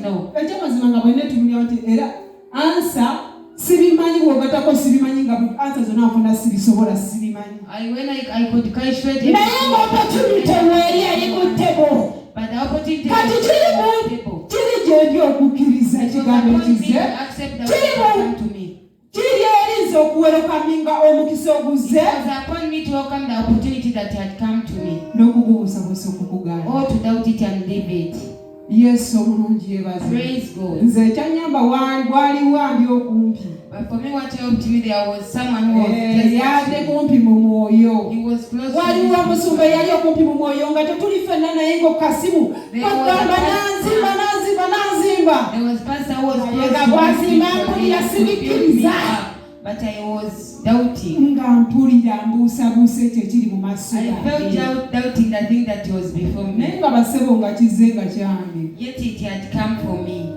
no. Answer sibimanyi bwogatako sibimanyi nga answer zonna afuna sibisobola sibimanyi. When I could catch straight. Naye opportunity weri yali ku table. But the opportunity kati kiri gyendi okukkiriza ekigambo ekize. Kiri erinza okuwerokaminga omukisa oguze. It was upon me to welcome the opportunity that had come to me. N'okugubuusabuusa okukugaana. Or to doubt it and leave it. Yesu omulungi yebaze. Praise God. Nze ekyanyamba waliwo andi okumpi. But for me, what helped me, there was someone who was yali kumpi mu mwoyo. He was close. Waliwo omusumba yali okumpi mu mwoyo nga tetuli ffenna naye ng'okasimu. Bagamba nanzimba. There was pastor who was close to me. But I was doubting. Nga mpulira mbuusabuusa ekyo ekiri mu maaso I felt doubting the thing that was before me. Naye nga basebo nga kizze nga kyange. Yet it had come for me.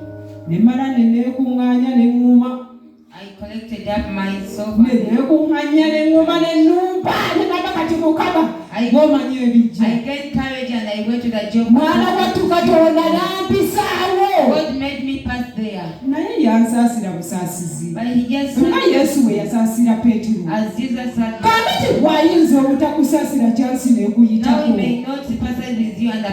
Ne mala ne neekuŋŋaanya ne ŋŋuma. I collected up myself. Neekuŋŋaanya ne ŋŋuma ne nnumba ne kaba kati mukaba. Ng'omanyi ebijja. I gained courage and I went to the job. Mwana wattu Katonda n'ampisaawo. God made me pass there. Naye yansaasira busaasizi. But he just nga Yesu bwe yasaasira Peetero. As Jesus said. Kaakati bw'ayinza obutakusaasira chansi n'ekuyitako. Now he may not pass with you and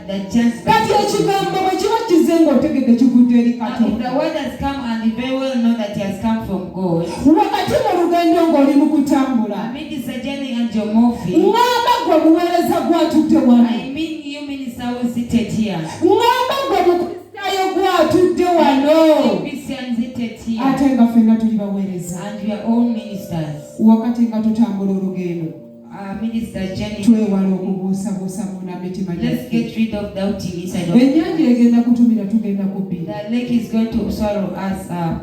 the chance. Kati ekigambo bwe kiba kizze ng'otegedde kivudde eri Katonda. If the word has come and you very well know that it has come from God. Wakati mu lugendo ng'oli mu kutambula. Amid this journey and your moving. Ng'amba gwe muweereza gw'atudde wano. I mean you minister who is seated here. Ng'amba gwe mukristaayo gw'atudde wano. Christians seated here. Ate nga ffenna tuli baweereza. And we are all ministers. Wakati nga tutambula olugendo. Minister journey. Twewala okubuusabuusa mu mitima gyaffe. Let's get rid of doubting inside of us. Ennyanja egenda kutumira tugenda kubbira. The lake is going to swallow us up.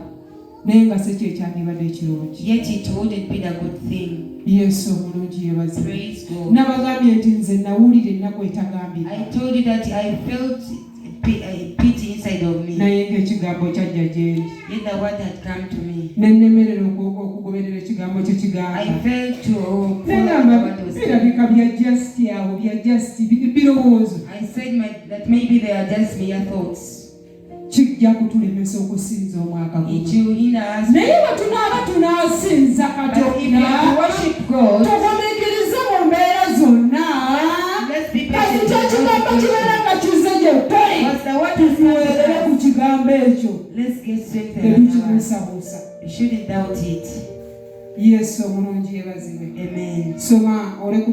Naye nga si kye kyandibadde ekirungi. Yet it wouldn't be the good thing. Yesu omulungi yebaze. Praise God. Nabagambye nti nze nawulira ennaku etagambika. I told you that I felt pity inside of me. Naye ng'ekigambo kyajja gyendi. Yet the word had come to me. Nennemerera okugoberera ekigambo kye kigamba. I felt to follow what was birabika bya just awo bya just birowoozo. I said that maybe they are just mere thoughts. Kijja kutulemesa okusinza omwaka guno. Naye bwe tunaaba tunaasinza Katonda tugumiikirize mu mbeera zonna. Kati kyekigambo kibeera nga kizze gye tuweerere ku kigambo ekyo tetukibuusabuusa. Yesu omulungi yeebazibwe. Soma ole 18.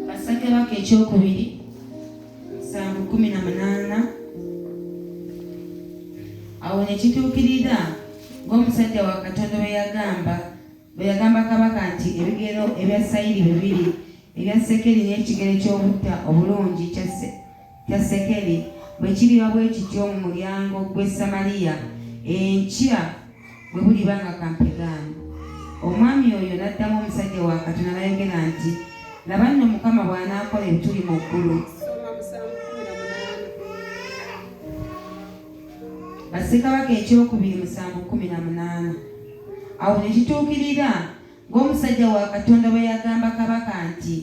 Basajjabaka ekyokubiri 18. Awo ne kituukirira ng'omusajja wa Katonda bwe yagamba kabaka nti ebigero ebya sayiri bibiri ebya sekeri n'ekigero ky'obutta obulungi kya sekeri bwe kiriba bwe kityo mu mulyango gw'e Samaliya enkya bwe buliba nga kampegaano. Omwami oyo n'addamu omusajja wa Katonda n'ayogera nti laba nno Mukama bw'anaakola ebituli mu ggulu. Bassekabaka ekyokubiri 7:18. Awo ne kituukirira ng'omusajja wa Katonda bwe yagamba kabaka nti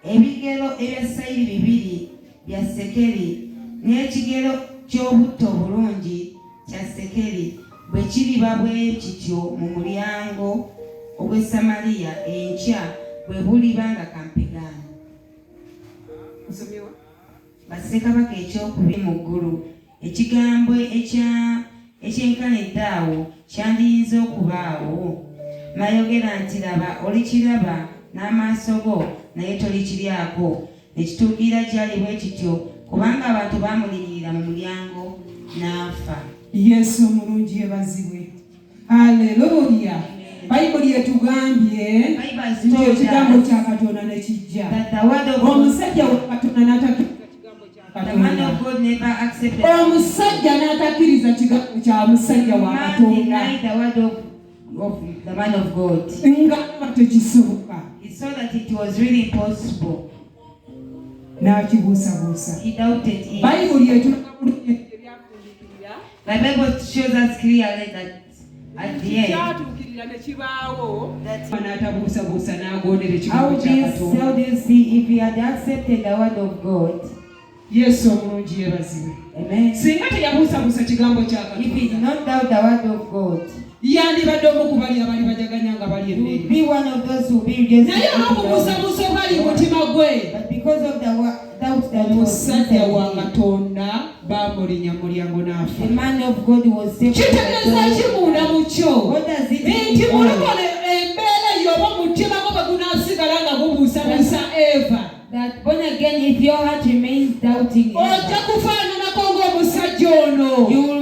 ebigero ebya sayiri bibiri bya sekeri n'ekigero ky'obutta obulungi kya sekeri bwe kiriba bwe kityo mu mulyango ogw'e Samaliya enkya bwe buliba nga kampegaano. Bassekabaka ekyokubiri mu ggulu. Ekigambo ekyenkanidde awo kyandiyinza okubaawo. N'ayogera nti laba olikiraba n'amaaso go naye tolikiryako. Ne kituukirira gyali bwe kityo kubanga abantu baamuliririra mu mulyango n'afa. Yesu omulungi yeebazibwe. Haleluya. Bayibuli etugambye nti ekigambo kya Katonda ne kijja. Omusajja wa Katonda n'atakiriza The man of God never accepted. Omusajja n'atakkiriza kigambo kya musajja wa Katonda. The word of the man of God. Nga tekisoboka. He saw that it was really impossible. N'akibuusabuusa. He doubted it. Bayibuli etulaga the Bible shows us clearly that at the end n'atabuusabuusa n'agondera ekigambo kya Katonda. How do you see if he had accepted the word of God Yesu omulungi yeebazibwe. Amen. Singa teyabuusabuusa kigambo kya If he did Katonda, not doubt the word of God, yandibadde omu ku bali abali bajaganya nga bali he would emmere. be one of those who will be just Naye olw'okubuusabuusa obali mu mutima gwe, but because of the doubt that was omusajja wa inside him, Katonda baamulinya mulyango n'afa. the man of God was saved. Kitegeeza ki munda mu kyo? What does it Nti mean? mulokole embeera y'oba omutima gwo bwe gunaasigala nga gubuusabuusa Eva, That born again, if your heart remains doubting, ojja kufaananako ng'omusajja ono. you will